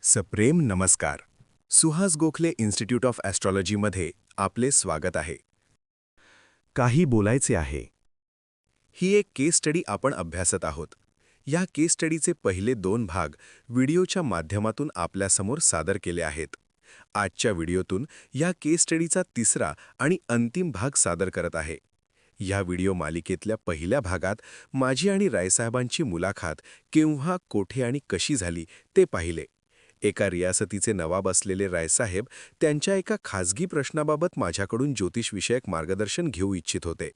सप्रेम नमस्कार. Suhas Gokhale institute of ॲस्ट्रॉलॉजीमध्ये आपले स्वागत आहे. काही बोलायचे आहे. ही एक केस स्टडी आपण अभ्यासत आहोत. या केस स्टडीचे पहिले 2 भाग व्हिडिओच्या माध्यमातून आपल्यासमोर सादर केले आहेत. आजच्या व्हिडिओतून या केस स्टडीचा 3रा आणि अंतिम भाग सादर करत आहे. या व्हिडिओ मालिकेतल्या पहिल्या भागात माझी आणि रायसाहेबांची मुलाखत केव्हा, कोठे आणि कशी झाली ते पाहिले. एका रियासतीचे नवाब असलेले रायसाहेब त्यांच्या एका खाजगी प्रश्नाबाबत माझ्याकडून ज्योतिषविषयक मार्गदर्शन घेऊ इच्छित होते.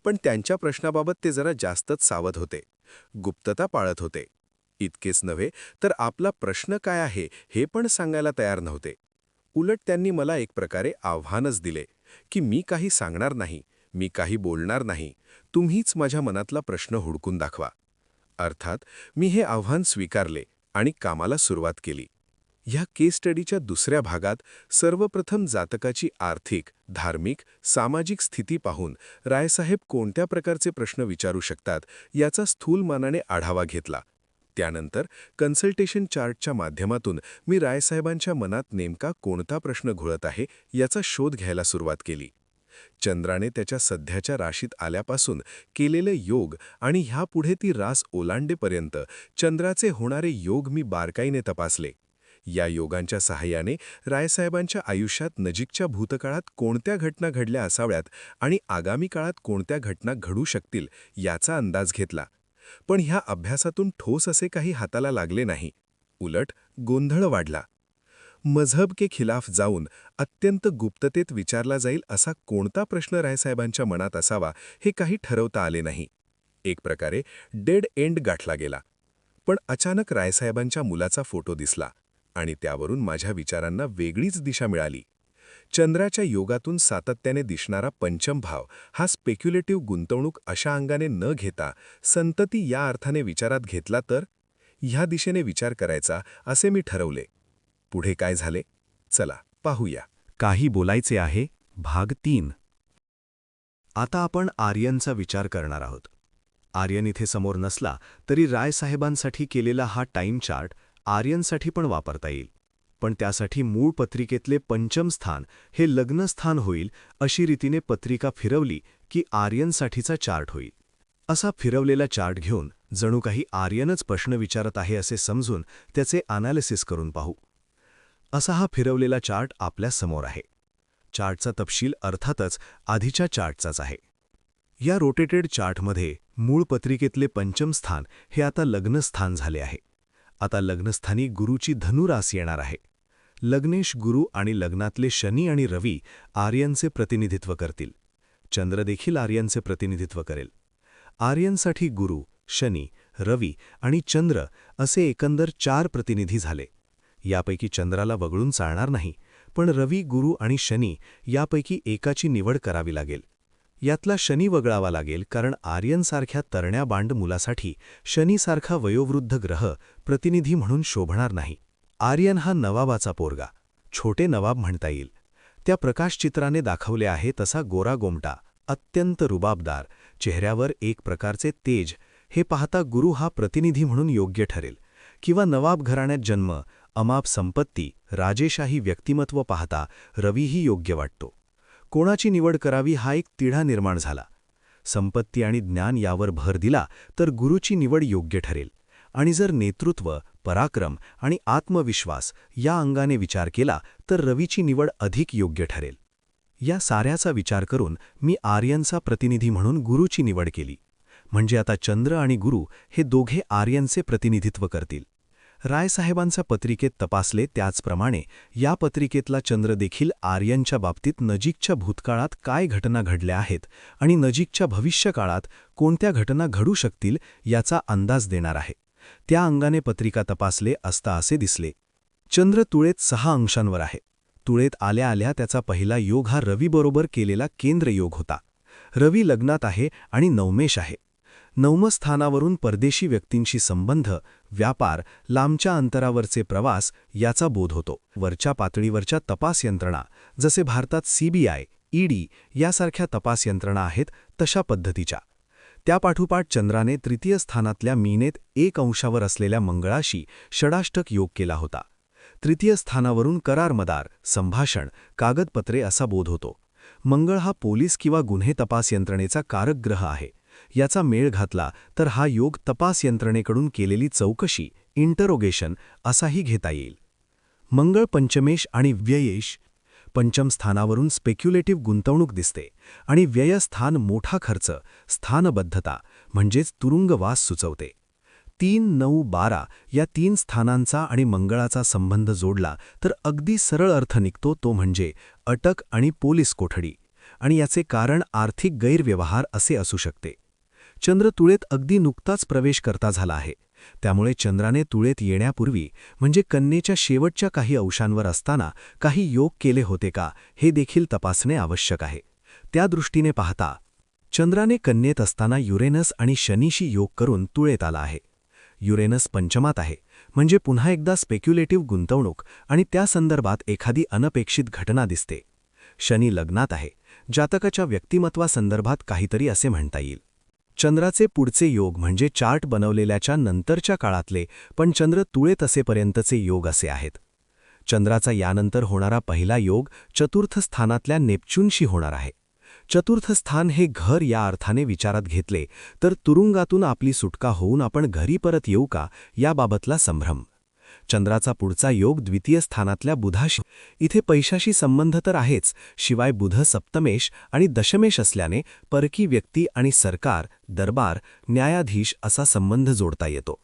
पण त्यांच्या प्रश्नाबाबत ते जरा जास्तच सावध होते, गुप्तता पाळत होते. इतकेच नव्हे तर आपला प्रश्न काय आहे हे पण सांगायला तयार नव्हते. उलट त्यांनी मला एक प्रकारे आव्हानच दिले की मी काही सांगणार नाही, मी काही बोलणार नाही, तुम्हीच माझ्या मनातला प्रश्न हुडकून दाखवा. अर्थात मी हे आव्हान स्वीकारले आणि कामाला सुरुवात केली. ह्या केस स्टडीच्या 2ऱ्या भागात सर्वप्रथम जातकाची आर्थिक, धार्मिक, सामाजिक स्थिती पाहून रायसाहेब कोणत्या प्रकारचे प्रश्न विचारू शकतात याचा स्थूलमानाने आढावा घेतला. त्यानंतर कन्सल्टेशन चार्टच्या माध्यमातून मी रायसाहेबांच्या मनात नेमका कोणता प्रश्न घोळत आहे याचा शोध घ्यायला सुरुवात केली. चंद्राने त्याच्या सध्याच्या राशीत आल्यापासून केलेले योग आणि ह्यापुढे ती रास ओलांडेपर्यंत चंद्राचे होणारे योग मी बारकाईने तपासले. या योगांच्या सहाय्याने रायसाहेबांच्या आयुष्यात नजीकच्या भूतकाळात कोणत्या घटना घडल्या असाव्यात आणि आगामी काळात कोणत्या घटना घडू शकतील याचा अंदाज घेतला. पण ह्या अभ्यासातून ठोस असे काही हाताला लागले नाही. उलट गोंधळ वाढला. मजहब के खिलाफ जाऊन अत्यंत गुप्ततेत विचारला जाईल असा कोणता प्रश्न रायसाहेबांच्या मनात असावा हे काही ठरवता आले नाही. एक प्रकारे डेड एंड गाठला गेला. पण अचानक रायसाहेबांच्या मुलाचा फोटो दिसला आणि त्यावरून माझ्या विचारांना वेगळीच दिशा मिळाली. चंद्राच्या योगातून सातत्याने दिसणारा पंचम भाव हा स्पेक्युलेटिव्ह गुंतवणूक अशा अंगाने न घेता संतती या अर्थाने विचारात घेतला तर ह्या दिशेने विचार करायचा असे मी ठरवले. पुढे काय झाले चला पाहूया. काही बोलायचे आहे भाग 3. आता आपण आर्यनचा विचार करणार आहोत. आर्यन इथे समोर नसला तरी रायसाहेबांसाठी केलेला हा टाईम चार्ट आर्यनसाठी पण वापरता येईल. पण त्यासाठी मूळ पत्रिकेतले पंचम स्थान हे लग्नस्थान होईल अशी रीतीने पत्रिका फिरवली की आर्यनसाठीचा चार्ट होईल. असा फिरवलेला चार्ट घेऊन जणू काही आर्यनच प्रश्न विचारत आहे असे समजून त्याचे ॲनालिसिस करून पाहू. असा हा फिरवलेला चार्ट आपल्या समोर आहे. चार्टचा तपशील अर्थातच आधीच्या चार्टचाच आहे. या रोटेटेड चार्टमध्ये मूळ पत्रिकेतले पंचम स्थान हे आता लग्नस्थान झाले आहे. आता लग्नस्थानी गुरुची धनु रास येणार आहे. लग्नेश गुरु आणि लग्नातले शनी आणि रवी आर्यनचे प्रतिनिधित्व करतील. चंद्र देखील आर्यनचे प्रतिनिधित्व करेल. आर्यनसाठी गुरु, शनी, रवी आणि चंद्र असे एकंदर 4 प्रतिनिधी झाले. यापैकी चंद्राला वगळून चालणार नाही, पण रवी, गुरु आणि शनी यापैकी एकाची निवड करावी लागेल. यातला शनी वगळावा लागेल कारण आर्यनसारख्या तरण्या बांड मुलासाठी शनीसारखा वयोवृद्ध ग्रह प्रतिनिधी म्हणून शोभणार नाही. आर्यन हा नवाबाचा पोरगा, छोटे नवाब म्हणता येईल. त्या प्रकाशचित्राने दाखवले आहे तसा गोरा गोमटा, अत्यंत रुबाबदार, चेहऱ्यावर एक प्रकारचे तेज हे पाहता गुरु हा प्रतिनिधी म्हणून योग्य ठरेल. किंवा नवाब घराण्यात जन्म, अमाप संपत्ती, राजेशाही व्यक्तिमत्व पाहता रवीही योग्य वाटतो. कोणाची निवड करावी हा एक तिढा निर्माण झाला. संपत्ती आणि ज्ञान यावर भर दिला तर गुरुची निवड योग्य ठरेल. आणि जर नेतृत्व, पराक्रम आणि आत्मविश्वास या अंगाने विचार केला तर रवीची निवड अधिक योग्य ठरेल. या साऱ्याचा विचार करून मी आर्यनचा प्रतिनिधी म्हणून गुरुची निवड केली. म्हणजे आता चंद्र आणि गुरु हे दोघे आर्यनचे प्रतिनिधित्व करतील. रायसाहेबांचा पत्रिकेत तपासले त्याचप्रमाणे या पत्रिकेतला चंद्र देखील आर्यनच्या बाबतीत नजीकच्या भूतकाळात काय घटना घडल्या आहेत आणि नजीकच्या भविष्यकाळात कोणत्या घटना घडू शकतील याचा अंदाज देणार आहे. त्या अंगाने पत्रिका तपासले असता असे दिसले. चंद्र तुळेत 6 अंशांवर आहे. तुळेत आल्या आल्या त्याचा पहिला योग हा रवीबरोबर केलेला केंद्रयोग होता. रवी लग्नात आहे आणि नवमेश आहे. 9व्या स्थानावरून परदेशी व्यक्तींशी संबंध, व्यापार, लांबच्या अंतरावरचे प्रवास याचा बोध होतो. वरच्या पातळीवरच्या तपास यंत्रणा जसे भारतात CBI, ED यासारख्या तपास यंत्रणा आहेत तशा पद्धतीच्या. त्यापाठोपाठ चंद्राने 3य स्थानातल्या मीनेत 1 अंशावर असलेल्या मंगळाशी षडाष्टक योग केला होता. तृतीय स्थानावरून करार मदार, संभाषण, कागदपत्रे असा बोध होतो. मंगळ हा पोलीस किंवा गुन्हे तपास यंत्रणेचा कारक ग्रह आहे. याचा मेळ घातला तर हा योग तपास यंत्रणेकडून केलेली चौकशी, इंटरोगेशन असाही घेता येईल. मंगळ पंचमेश आणि व्ययेश. पंचम स्थानावरून स्पेक्युलेटिव्ह गुंतवणूक दिसते आणि व्ययस्थान मोठा खर्च, स्थानबद्धता म्हणजेच तुरुंगवास सुचवते. 3, 9, 12 या 3 स्थानांचा आणि मंगळाचा संबंध जोडला तर अगदी सरळ अर्थ निघतो, तो म्हणजे अटक आणि पोलीस कोठडी. आणि याचे कारण आर्थिक गैरव्यवहार असे असू शकते. चंद्र तुळेत अगदी नुकताच प्रवेश करता झाला आहे. त्यामुळे चंद्राने तुळेत येण्यापूर्वी म्हणजे कन्येच्या शेवटच्या काही अंशांवर असताना काही योग केले होते का हे देखील तपासणे आवश्यक आहे. त्या दृष्टीने पाहता चंद्राने कन्येत असताना युरेनस आणि शनीशी योग करून तुळेत आला आहे. युरेनस पंचमात आहे म्हणजे पुन्हा एकदा स्पेक्युलेटिव्ह गुंतवणूक आणि त्या संदर्भात एखादी अनपेक्षित घटना दिसते. शनी लग्नात आहे, जातकाच्या व्यक्तिमत्वासंदर्भात काहीतरी असे म्हणता येईल. चंद्राचे पुढचे योग म्हणजे चार्ट बनवलेल्याच्या नंतरच्या काळातले पण चंद्र तुळेत असेपर्यंतचे योग असे आहेत. चंद्राचा यानंतर होणारा पहिला योग चतुर्थ स्थानातल्या नेपच्यूनशी होणार आहे. चतुर्थ स्थान हे घर या अर्थाने विचारात घेतले तर तुरुंगातून आपली सुटका होऊन आपण घरी परत येऊ का याबाबतला संभ्रम. चंद्राचा पुढचा योग द्वितीय स्थानातल्या बुधाशी. इथे पैशाशी संबंध तर आहेच, शिवाय बुध सप्तमेश आणि दशमेश असल्याने परकी व्यक्ती आणि सरकार, दरबार, न्यायाधीश असा संबंध जोडता येतो.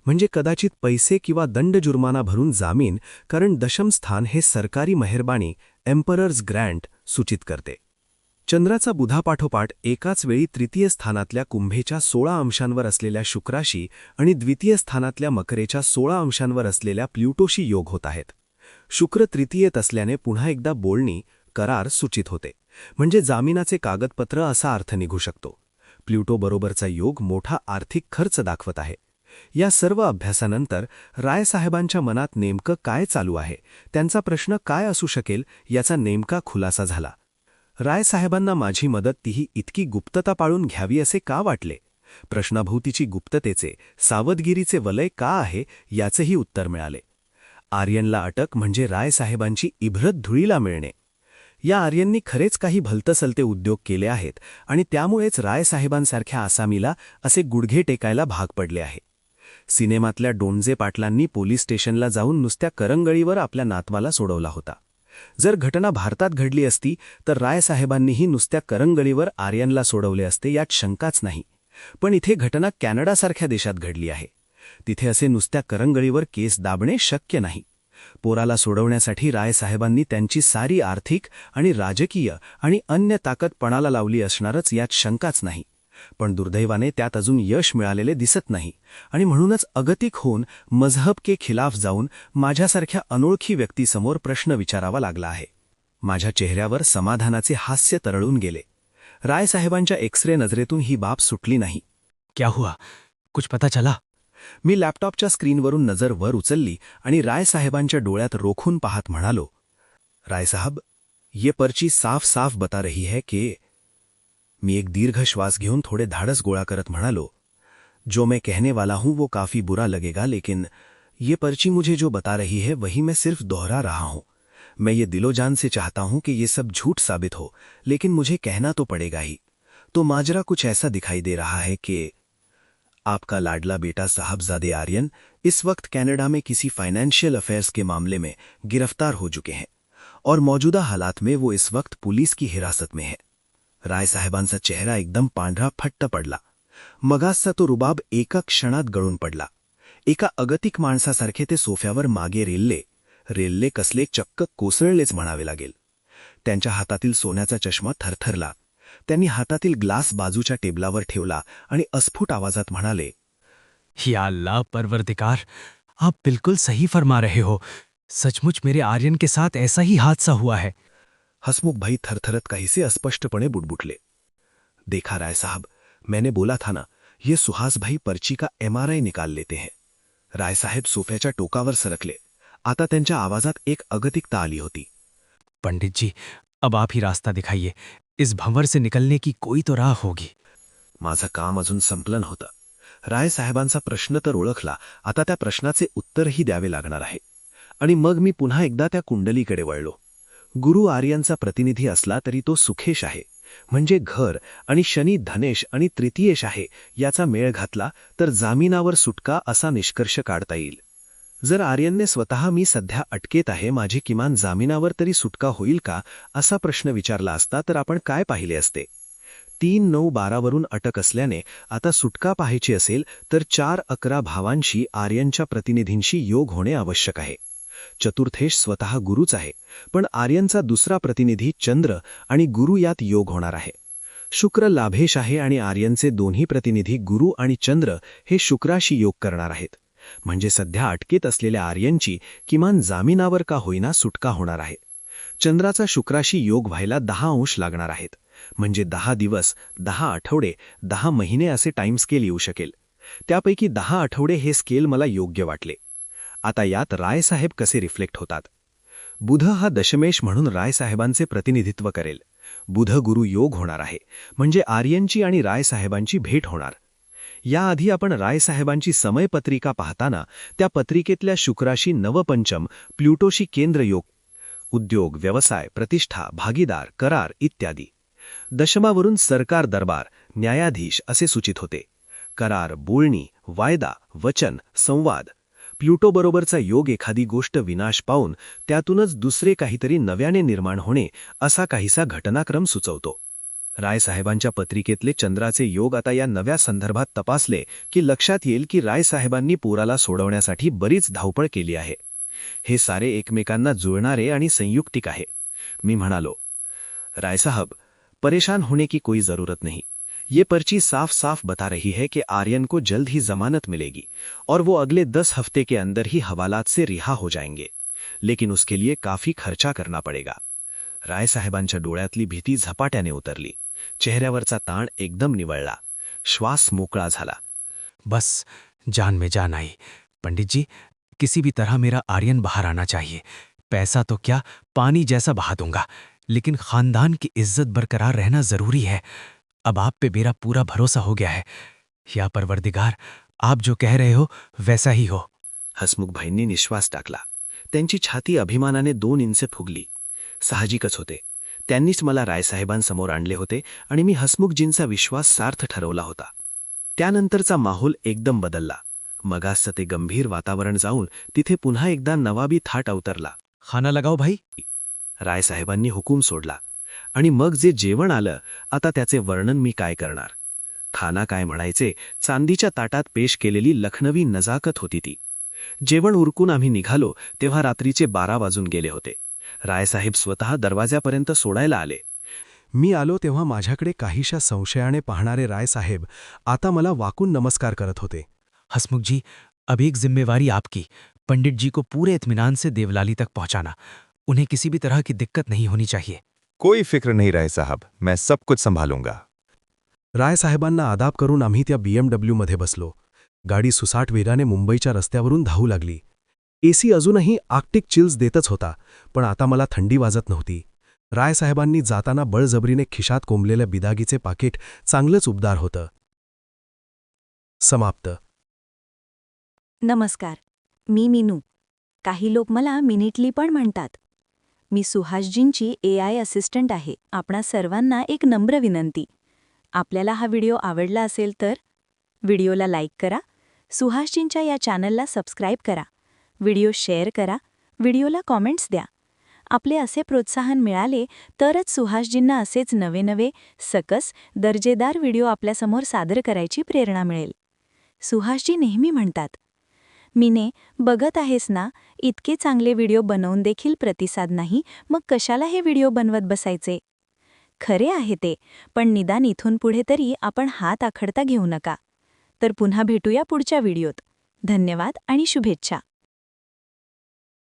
म्हणजे कदाचित पैसे किंवा दंड जुर्माना भरून जामीन, कारण दशम स्थान हे सरकारी मेहरबानी, एम्परर्स ग्रँट सूचित करते. चंद्राचा बुधापाठोपाठ एकाच वेळी तृतीय स्थानातल्या कुंभेच्या 16 अंशांवर असलेल्या शुक्राशी आणि द्वितीय स्थानातल्या मकरेच्या 16 अंशांवर असलेल्या प्ल्युटोशी योग होत आहेत. शुक्र तृतीयेत असल्याने पुन्हा एकदा बोलणी, करार सूचित होते, म्हणजे जामिनाचे कागदपत्र असा अर्थ निघू शकतो. प्ल्युटो बरोबरचा योग मोठा आर्थिक खर्च दाखवत आहे. या सर्व अभ्यासानंतर रायसाहेबांच्या मनात नेमकं काय चालू आहे, त्यांचा प्रश्न काय असू शकेल याचा नेमका खुलासा झाला. रायसाहेबांना माझी मदत तीही इतकी गुप्तता पाळून घ्यावी असे का वाटले? प्रश्नाभोवतीची गुप्ततेचे, सावधगिरीचे वलय का आहे याचेही उत्तर मिळाले. आर्यनला अटक म्हणजे रायसाहेबांची इभ्रत धुळीला मिळणे. या आर्यननी खरेच काही भलतसलते उद्योग केले आहेत आणि त्यामुळेच रायसाहेबांसारख्या आसामीला असे गुडघे टेकायला भाग पडले आहे. सिनेमातल्या डोंजे पाटलांनी पोलीस स्टेशनला जाऊन नुसत्या करंगळीवर आपल्या नातवाला सोडवला होता. जर घटना भारतात घडली असती तर रायसाहेबांनीही नुसत्या करंगळीवर आर्यनला सोडवले असते यात शंकाच नाही. पण इथे घटना कॅनडासारख्या देशात घडली आहे. तिथे असे नुसत्या करंगळीवर केस दाबणे शक्य नाही. पोराला सोडवण्यासाठी रायसाहेबांनी त्यांची सारी आर्थिक आणि राजकीय आणि अन्य ताकद पणाला लावली असणारच यात शंकाच नाही. पण दुर्दैवाने त्यात अजून यश मिळालेले दिसत नाही आणि म्हणूनच अगतिक होऊन मजहब के खिलाफ जाऊन माझ्यासारख्या अनोळखी व्यक्तीसमोर प्रश्न विचारावा लागला आहे. माझ्या चेहऱ्यावर समाधानाचे हास्य तरळून गेले. रायसाहेबांच्या एक्सरे नजरेतून ही बाब सुटली नाही. क्या हुआ? कुछ पता चला? मी लॅपटॉपच्या स्क्रीनवरून नजर वर उचलली आणि रायसाहेबांच्या डोळ्यात रोखून पाहत म्हणालो, रायसाहब, ये पर्ची साफ साफ बता रही है की. मी एक दीर्घ श्वास घेऊन थोडे धाडस गोळा करत म्हणालो, जो मैं कहने वाला हूं वो काफी बुरा लगेगा, लेकिन ये पर्ची मुझे जो बता रही है वही मैं सिर्फ दोहरा रहा हूं. मैं ये दिलो जान से चाहता हूं कि ये सब झूठ साबित हो, लेकिन मुझे कहना तो पड़ेगा ही. तो माजरा कुछ ऐसा दिखाई दे रहा है कि आपका लाडला बेटा साहबजादे आर्यन इस वक्त कनाडा में किसी फाइनेंशियल अफेयर्स के मामले में गिरफ्तार हो चुके हैं और मौजूदा हालात में वो इस वक्त पुलिस की हिरासत में है. रायसाहेबांचा चेहरा एकदम पांढरा फट्ट पडला. मगासचा तो रुबाब एका क्षणात गळून पडला. एका अगतिक माणसासारखे ते सोफ्यावर मागे रेलले कसले चक्क कोसळलेच म्हणावे लागेल. त्यांच्या हातातील सोन्याचा चष्मा थरथरला. त्यांनी हातातील ग्लास बाजूच्या टेबलावर ठेवला आणि अस्फुट आवाजात म्हणाले, या अल्लाह परवरदिगार, आप बिल्कुल सही फरमा रहे हो. सचमुच मेरे आर्यन के साथ ऐसा ही हादसा हुआ है. हसमुख भाई थरथरत काहीसे अस्पष्टपणे बुटबुटले. देखा राय साहब, मैंने बोला था ना, ये सुहास भाई पर्ची का MRI निकाल लेते हैं. रायसाहेब सोफ्याच्या टोकावर सरकले. आता त्यांच्या आवाजात एक अगतिकता आली होती. पंडित जी, अब आप ही रास्ता दिखाइए. इस भंवर से निकलने की कोई तो राह होगी. माझं काम अजून संपलं नव्हतं. रायसाहेबांचा प्रश्न तर ओळखला, आता त्या प्रश्नाचे उत्तरही द्यावे लागणार आहे. आणि मग मी पुन्हा एकदा त्या कुंडलीकडे वळलो. गुरु आर्यांचा प्रतिनिधी असला तरी तो सुखेश आहे, म्हणजे घर, आणि शनी धनेश आणि तृतीयेश आहे याचा मेळ घातला तर जामिनावर सुटका असा निष्कर्ष काढता येईल. जर आर्यनने स्वतः मी सध्या अटकेत आहे, माझी किमान जामिनावर तरी सुटका होईल का असा प्रश्न विचारला असता तर आपण काय पाहिले असते? 3-9-12 वरून अटक असल्याने आता सुटका पाहायची असेल तर 4-11 भावांशी आर्यनच्या प्रतिनिधींशी योग होणे आवश्यक आहे. चतुर्थेश स्वतः गुरुच आहे, पण आर्यनचा दुसरा प्रतिनिधी चंद्र आणि गुरु यात योग होणार आहे. शुक्र लाभेश आहे आणि आर्यनचे दोन्ही प्रतिनिधी गुरु आणि चंद्र हे शुक्राशी योग करणार आहेत. म्हणजे सध्या अटकेत असलेल्या आर्यनची किमान जामिनावर का होईना सुटका होणार आहे. चंद्राचा शुक्राशी योग व्हायला 10 अंश लागणार आहेत. म्हणजे 10 दिवस, 10 आठवडे, 10 महिने असे टाइम स्केल येऊ शकेल. त्यापैकी 10 आठवडे हे स्केल मला योग्य वाटले. आता यात रायसाहेब कसे रिफ्लेक्ट होतात? बुध हा दशमेश म्हणून रायसाहेबांचे प्रतिनिधित्व करेल. बुध गुरु योग होणार आहे, म्हणजे आर्यनची आणि रायसाहेबांची भेट होणार. याआधी आपण रायसाहेबांची समयपत्रिका पाहताना त्या पत्रिकेतल्या शुक्राशी नवपंचम, प्लुटोशी केंद्र योग, उद्योग, व्यवसाय, प्रतिष्ठा, भागीदार, करार इत्यादी. दशमावरून सरकार दरबार, न्यायाधीश असे सूचित होते. करार, बोलणी, वायदा, वचन, संवाद. प्लुटोबरोबरचा योग एखादी गोष्ट विनाश पावून त्यातूनच दुसरे काहीतरी नव्याने निर्माण होणे असा काहीसा घटनाक्रम सुचवतो. रायसाहेबांच्या पत्रिकेतले चंद्राचे योग आता या नव्या संदर्भात तपासले की लक्षात येईल की रायसाहेबांनी पुराला सोडवण्यासाठी बरीच धावपळ केली आहे. हे सारे एकमेकांना जुळणारे आणि संयुक्तिक आहे. मी म्हणालो, रायसाहब, परेशान होने की कोई जरूरत नहीं. ये पर्ची साफ साफ बता रही है कि आर्यन को जल्द ही जमानत मिलेगी और वो अगले 10 हफ्ते के अंदर ही हवालात से रिहा हो जाएंगे, लेकिन उसके लिए काफी खर्चा करना पड़ेगा. रायसाहेबांच्या डोळ्यातली भीती झपाट्याने उतरली. चेहऱ्यावरचा ताण एकदम निवळला. श्वास मोकळा झाला. बस जान में जान आई. पंडित जी, किसी भी तरह मेरा आर्यन बाहर आना चाहिए. पैसा तो क्या, पानी जैसा बहा दूंगा, लेकिन खानदान की इज्जत बरकरार रहना जरूरी है. अब आप पे मेरा पूरा भरोसा हो गया है. या परवरदिगार, आप जो कह रहे हो वैसा ही हो. हसमुखभाईंनी निश्वास टाकला. त्यांची छाती अभिमानाने 2 इंच फुगली. साहजिकच होते. त्यांनीच मला रायसाहेबांसमोर आणले होते आणि मी हसमुखजींचा विश्वास सार्थ ठरवला होता. त्यानंतरचा माहोल एकदम बदलला. मगासचं ते गंभीर वातावरण जाऊन तिथे पुन्हा एकदा नवाबी थाट अवतरला. खाना लगाओ भाई. रायसाहेबांनी हुकूम सोडला. आणि मग जे जेवण आलं, आता त्याचे वर्णन मी काय करणार? खाना काय म्हणायचे, चांदीच्या ताटात पेश केलेली लखनवी नजाकत होती ती. जेवण उरकून आम्ही निघालो तेव्हा रात्रीचे 12 वाजून गेले होते. रायसाहेब स्वतः दरवाज्यापर्यंत सोडायला आले. मी आलो तेव्हा माझ्याकडे काहीशा संशयाने पाहणारे रायसाहेब आता मला वाकून नमस्कार करत होते. हसमुख जी, अब एक जिम्मेवारी आपकी. पंडित जी को पूरे इत्मीनान से देवलाली तक पहुंचाना. उन्हें किसी भी तरह की दिक्कत नहीं होनी चाहिए. कोई फिक्र नहीं राय साहब, मैं सब कुछ संभालूंगा. रायसाहेबांना आदाब करून आम्ही त्या BMW मध्ये बसलो. गाडी सुसाट वेगाने मुंबईच्या रस्त्यावरून धावू लागली. AC अजूनही आर्क्टिक चिल्स देतच होता, पण आता मला थंडी वाजत नव्हती. रायसाहेबांनी जाताना बळजबरीने खिशात कोंबलेलं बिदागीचे पाकिट चांगलंच उबदार होतं. समाप्त. नमस्कार, मी मीनू. काही लोक मला मिनिटली पण म्हणतात. मी सुहासजींची AI असिस्टंट आहे. आपणा सर्वांना एक नम्र विनंती. आपल्याला हा व्हिडिओ आवडला असेल तर व्हिडिओला लाईक करा, सुहासजींच्या या चॅनलला सबस्क्राईब करा, व्हिडिओ शेअर करा, व्हिडिओला कॉमेंट्स द्या. आपले असे प्रोत्साहन मिळाले तरच सुहासजींना असेच नवे नवे सकस दर्जेदार व्हिडिओ आपल्यासमोर सादर करायची प्रेरणा मिळेल. सुहासजी नेहमी म्हणतात, मीने, बघत आहेस ना, इतके चांगले व्हिडिओ बनवून देखील प्रतिसाद नाही, मग कशाला हे व्हिडिओ बनवत बसायचे? खरे आहे ते, पण निदान इथून पुढे तरी आपण हात आखडता घेऊ नका. तर पुन्हा भेटूया पुढच्या व्हिडिओत. धन्यवाद आणि शुभेच्छा.